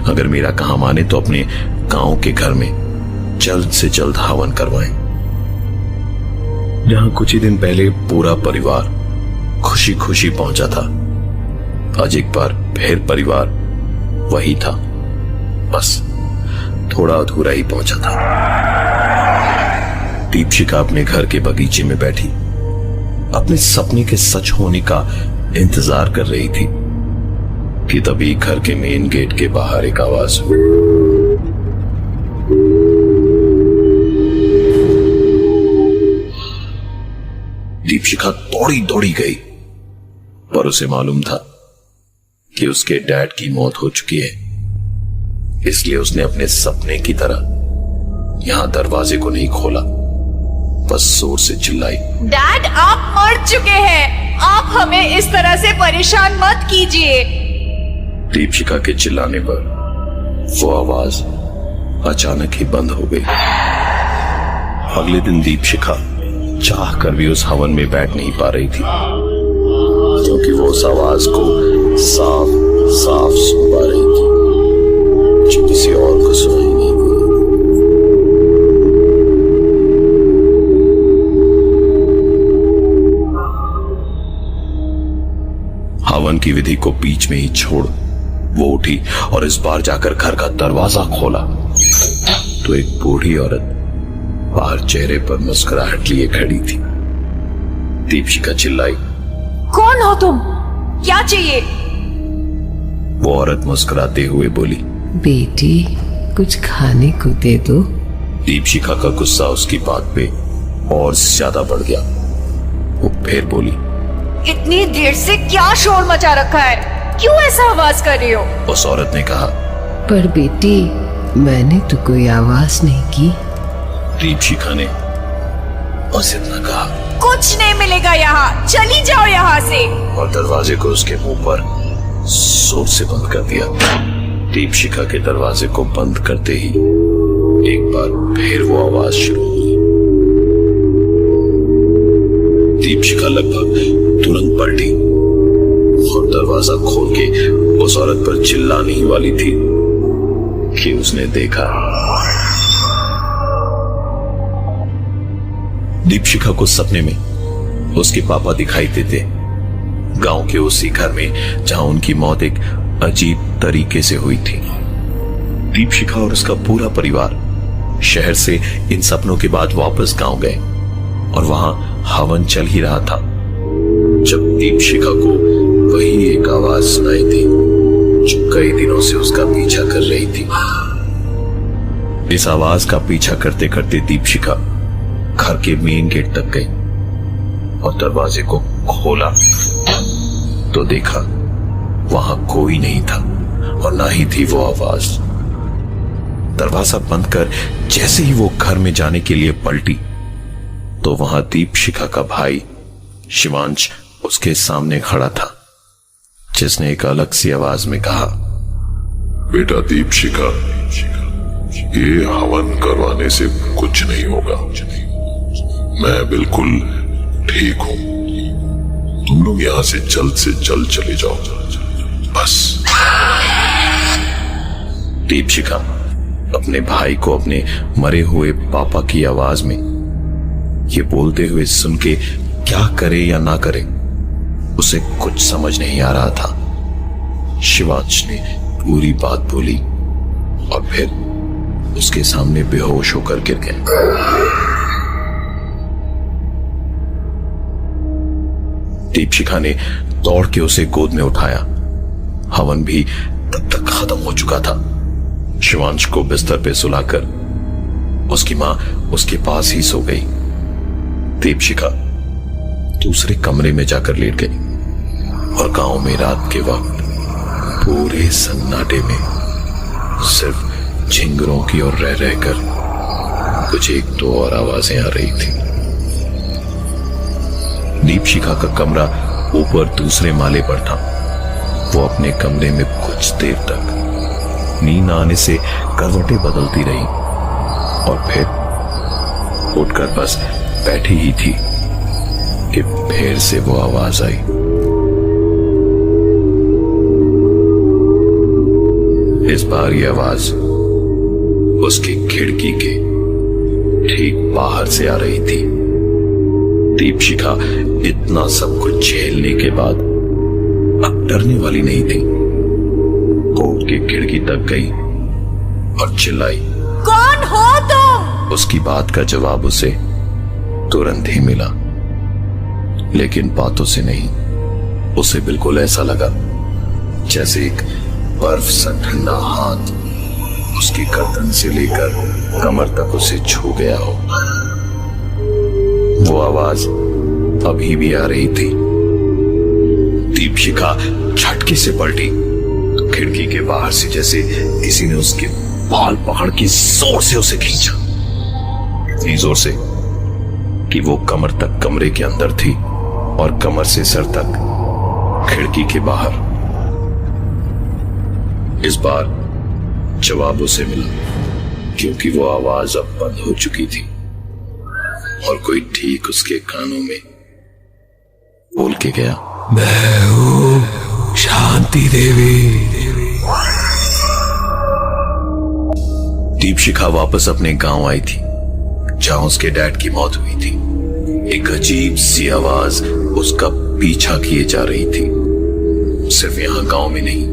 अगर मेरा कहा माने तो अपने गांव के घर में जल्द से जल्द हवन करवाएं। जहां कुछ ही दिन पहले पूरा परिवार खुशी खुशी पहुंचा था, आज एक बार फिर परिवार वही था, बस थोड़ा अधूरा ही पहुंचा था। दीपशिखा अपने घर के बगीचे में बैठी अपने सपने के सच होने का इंतजार कर रही थी कि तभी घर के मेन गेट के बाहर एक आवाज हुई। दीपशिखा दौड़ी दौड़ी गई, पर उसे मालूम था कि उसके डैड की मौत हो चुकी है, इसलिए उसने अपने सपने की तरह यहां दरवाजे को नहीं खोला, बस जोर से चिल्लाई, डैड आप मर चुके हैं, आप हमें इस तरह से परेशान मत कीजिए। दीपशिखा के चिल्लाने पर वो आवाज अचानक ही बंद हो गई। अगले दिन दीपशिखा चाह कर भी उस हवन में बैठ नहीं पा रही थी, क्योंकि वो उस आवाज को साफ साफ सुन पा रही थी, जो किसी और को सुनाई नहीं दी। हवन की विधि को बीच में ही छोड़ वो उठी और इस बार जाकर घर का दरवाजा खोला तो एक बूढ़ी औरत बाहर चेहरे पर मुस्कुराहट लिए खड़ी थी। दीपशिखा चिल्लाई, कौन हो तुम, क्या चाहिए? वो औरत मुस्कुराते हुए बोली, बेटी कुछ खाने को दे दो। दीपशिखा का गुस्सा उसकी बात पे और ज्यादा बढ़ गया। वो फिर बोली, इतनी देर से क्या शोर मचा रखा है, क्यों ऐसा आवाज कर रही हो? उस औरत ने कहा, पर बेटी मैंने तो कोई आवाज नहीं की। दीपशिखा ने बस इतना कहा, कुछ नहीं मिलेगा यहाँ, चली जाओ यहाँ से। और दरवाजे को उसके मुंह पर जोर से बंद कर दिया। दीपशिखा के दरवाजे को बंद करते ही एक बार फिर वो आवाज शुरू हुई। दीपशिखा लगभग तुरंत पलटी और दरवाजा खोल के उस औरत पर चिल्लाने ही वाली थी कि उसने देखा दीपशिखा को सपने में उसके पापा दिखाई देते, गांव के उसी घर में जहां उनकी मौत एक अजीब तरीके से हुई थी। दीपशिखा और उसका पूरा परिवार शहर से इन सपनों के बाद वापस गांव गए और वहां हवन चल ही रहा था जब दीपशिखा को वही एक आवाज सुनाई दी जो कई दिनों से उसका पीछा कर रही थी। इस आवाज का पीछा करते करते दीपशिखा घर के मेन गेट तक गई और दरवाजे को खोला तो देखा वहां कोई नहीं था और ना ही थी वो आवाज। दरवाजा बंद कर जैसे ही वो घर में जाने के लिए पलटी तो वहां दीपशिखा का भाई शिवांश उसके सामने खड़ा था, जिसने एक अलग सी आवाज में कहा, बेटा दीपशिखा, ये हवन करवाने से कुछ नहीं होगा। मैं बिल्कुल ठीक हूं। तुम लोग यहां से जल्द चले जाओ बस। दीपशिखा अपने भाई को अपने मरे हुए पापा की आवाज में ये बोलते हुए सुन के क्या करे या ना करे उसे कुछ समझ नहीं आ रहा था। शिवांश ने पूरी बात बोली और फिर उसके सामने बेहोश होकर गिर गए। दीपशिखा ने दौड़ के उसे गोद में उठाया। हवन भी तब तक खत्म हो चुका था। शिवांश को बिस्तर पे सुलाकर उसकी मां उसके पास ही सो गई। दीपशिखा दूसरे कमरे में जाकर लेट गई और गांव में रात के वक्त पूरे सन्नाटे में सिर्फ झिंगुरों की ओर रह रहकर कुछ एक दो और आवाजें आ रही थी। दीपशिखा का कमरा ऊपर दूसरे माले पर था। वो अपने कमरे में कुछ देर तक नींद आने से करवटें बदलती रही और फिर उठकर बस बैठी ही थी कि फिर से वो आवाज आई। इस बार ये आवाज उसकी खिड़की के ठीक बाहर से आ रही थी। दीपशिखा इतना सब कुछ झेलने के बाद अब डरने वाली नहीं थी। कोर्ट की खिड़की तक गई और चिल्लाई, कौन हो तुम? उसकी बात का जवाब उसे तुरंत ही मिला, लेकिन बातों से नहीं। उसे बिल्कुल ऐसा लगा जैसे एक बर्फ सा ठंडा हाथ उसकी गर्दन से लेकर कमर तक उसे छू गया हो। वो आवाज अभी भी आ रही थी। दीपशिखा झटके से पलटी तो खिड़की के बाहर से जैसे किसी ने उसके बाल पकड़ के जोर से उसे खींचा। इतनी जोर से कि वो कमर तक कमरे के अंदर थी और कमर से सर तक खिड़की के बाहर। इस बार जवाब उसे मिला क्योंकि वो आवाज अब बंद हो चुकी थी और कोई ठीक उसके कानों में बोल के गया, मैं हूं शांति देवी। दीपशिखा वापस अपने गांव आई थी जहां उसके डैड की मौत हुई थी। एक अजीब सी आवाज उसका पीछा किए जा रही थी, सिर्फ यहां गांव में नहीं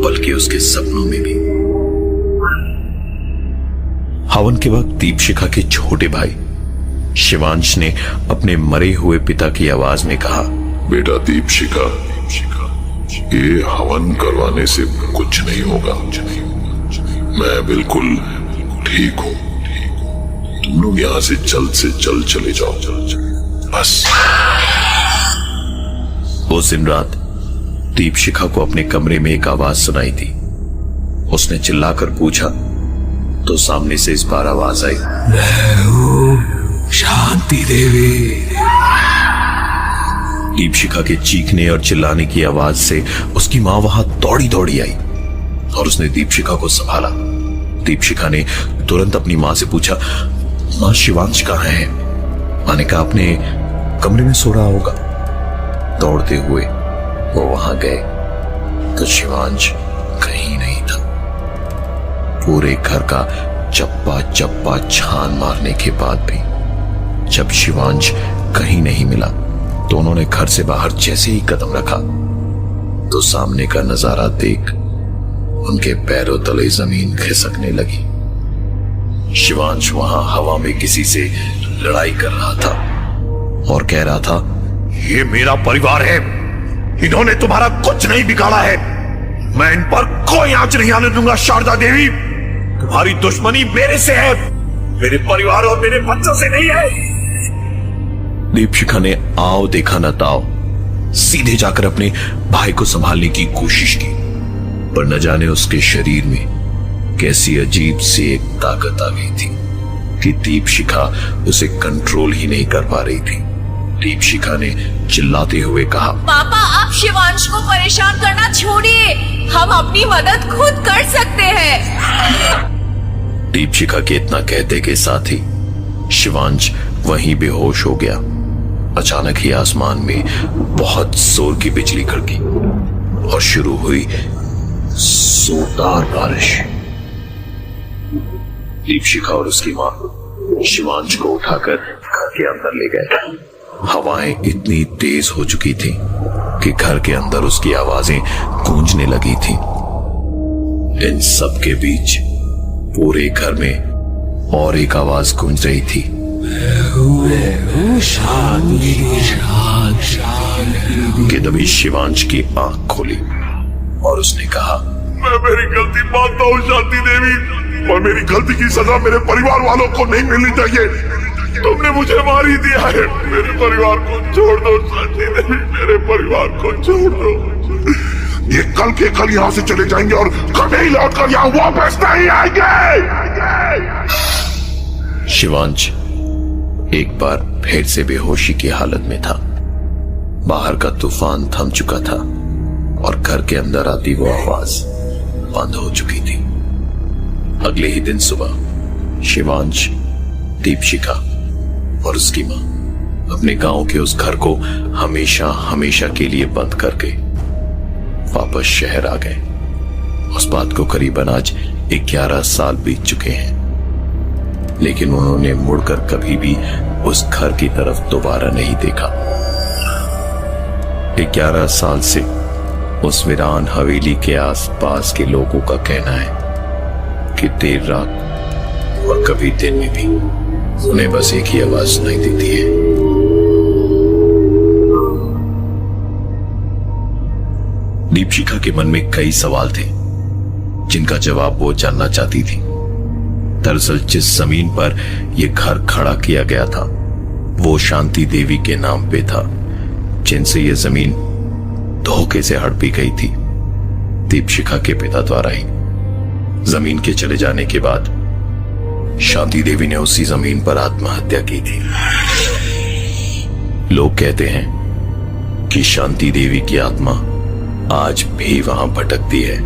बल्कि उसके सपनों में भी। हवन के वक्त दीपशिखा के छोटे भाई शिवांश ने अपने मरे हुए पिता की आवाज में कहा, बेटा दीपशिखा, ये हवन करवाने से कुछ नहीं होगा। मैं बिल्कुल ठीक हूं। तुम लोग यहां से जल्द चले जाओ बस। उस दिन रात दीपशिखा को अपने कमरे में एक आवाज सुनाई दी। उसने चिल्लाकर पूछा तो सामने से इस बार आवाज आई, मैं हूं शांति देवी। दीपशिखा के चीखने और चिल्लाने की आवाज से उसकी मां वहां दौड़ी दौड़ी आई और उसने दीपशिखा को संभाला। दीपशिखा ने तुरंत अपनी मां से पूछा, मां शिवांश कहां है? मां ने कहा अपने कमरे में सो रहा होगा। दौड़ते हुए वो वहां गए तो शिवांश कहीं नहीं था। पूरे घर का चप्पा चप्पा छान मारने के बाद भी जब शिवांश कहीं नहीं मिला तो उन्होंने उन्होंने घर से बाहर जैसे ही कदम रखा तो सामने का नजारा देख उनके पैरों तले जमीन खिसकने लगी। शिवांश वहां हवा में किसी से लड़ाई कर रहा था और कह रहा था, ये मेरा परिवार है, इन्होंने तुम्हारा कुछ नहीं बिगाड़ा है, मैं इन पर कोई आंच नहीं आने दूंगा। शारदा देवी, तुम्हारी दुश्मनी मेरे से है, मेरे परिवार और मेरे बच्चों से नहीं है। दीपशिखा ने आओ देखा न ताओ सीधे जाकर अपने भाई को संभालने की कोशिश की, पर न जाने उसके शरीर में कैसी अजीब सी एक ताकत आ गई थी कि दीपशिखा उसे कंट्रोल ही नहीं कर पा रही थी। दीपशिखा ने चिल्लाते हुए कहा, पापा आप शिवांश को परेशान करना छोड़िए, हम अपनी मदद खुद कर सकते हैं। दीपशिखा के इतना कहते के साथ ही शिवांश वहीं बेहोश हो गया। अचानक ही आसमान में बहुत जोर की बिजली कड़की और शुरू हुई जोरदार बारिश। दीपशिखा और उसकी मां शिवांश को उठाकर घर के अंदर ले गए। हवाएं इतनी तेज हो चुकी थी कि घर के अंदर उसकी आवाजें गूंजने लगी थी। इन सब के बीच पूरे घर में और एक आवाज गूंज रही थी, कि तभी शिवांश की आंख खोली और उसने कहा, मैं मेरी गलती मानता हूँ शांति देवी, और मेरी गलती की सजा मेरे परिवार वालों को नहीं मिलनी चाहिए। तुमने मुझे मार ही दिया है, मेरे परिवार को छोड़ दो शांति देवी, मेरे परिवार को छोड़ दो। ये कल के कल यहाँ से चले जाएंगे और कभी लौटकर यहाँ वापस नहीं आएंगे। शिवांश एक बार फिर से बेहोशी की हालत में था। बाहर का तूफान थम चुका था और घर के अंदर आती वो आवाज बंद हो चुकी थी। अगले ही दिन सुबह शिवांश, दीपशिखा और उसकी मां अपने गांव के उस घर को हमेशा हमेशा के लिए बंद करके वापस शहर आ गए। उस बात को करीबन आज 11 साल बीत चुके हैं, लेकिन उन्होंने मुड़कर कभी भी उस घर की तरफ दोबारा नहीं देखा। 11 साल से उस वीरान हवेली के आसपास के लोगों का कहना है कि देर रात और कभी दिन में भी उन्हें बस एक ही आवाज सुनाई देती है। दीपशिखा के मन में कई सवाल थे जिनका जवाब वो जानना चाहती थी। दरअसल जिस जमीन पर यह घर खड़ा किया गया था वो शांति देवी के नाम पे था, जिनसे यह जमीन धोखे से हड़पी गई थी दीपशिखा के पिता द्वारा ही। जमीन के चले जाने के बाद शांति देवी ने उसी जमीन पर आत्महत्या की थी। लोग कहते हैं कि शांति देवी की आत्मा आज भी वहां भटकती है।